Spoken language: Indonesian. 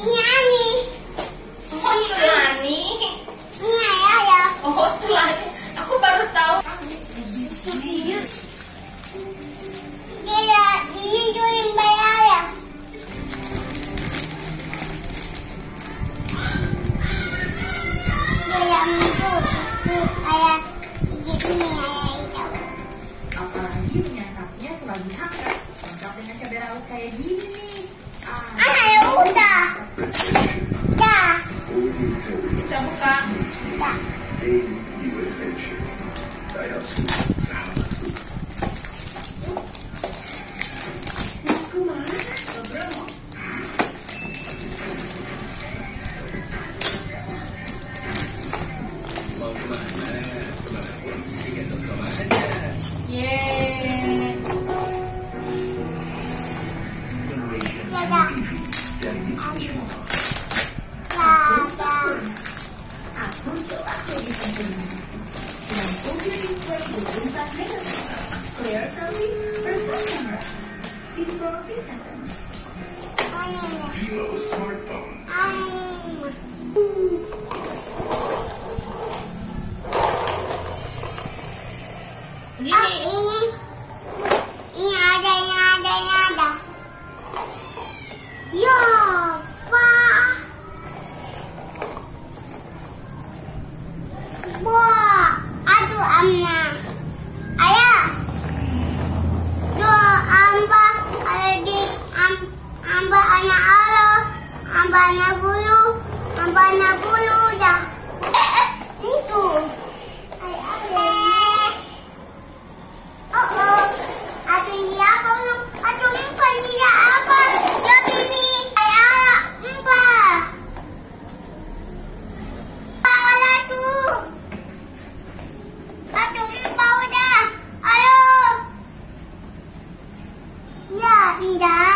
Ini Ani. Oh, Celani. Ini Ayah. Oh, Celani. Aku baru tahu. Dia ini jualin bayar ya. Dia yang itu ayah gini ayah itu. Apalagi menyantapnya selagi hangat. Lengkap dengan cabai rawit kayak gini nih. Ya udah. Dah. Bisa buka. Dah. Yeay. Ya dah. Aku coba di sini. Dengan Computing Play 24 megapixel, clear selfie, perfect camera, video seconds. Vivo smartphone. Ini ada. Ya, Pak. Wah, aduh Amna. Ayah. Doa amba di amba anak Allah, amba anak bulu dah. Itu. Oh. Aduh iya apa lu? Aduh bukan dia apa? Ya bibi. Ayah, empat. Pala tuh. Aduh empat udah. Ayo. Ya, enggak.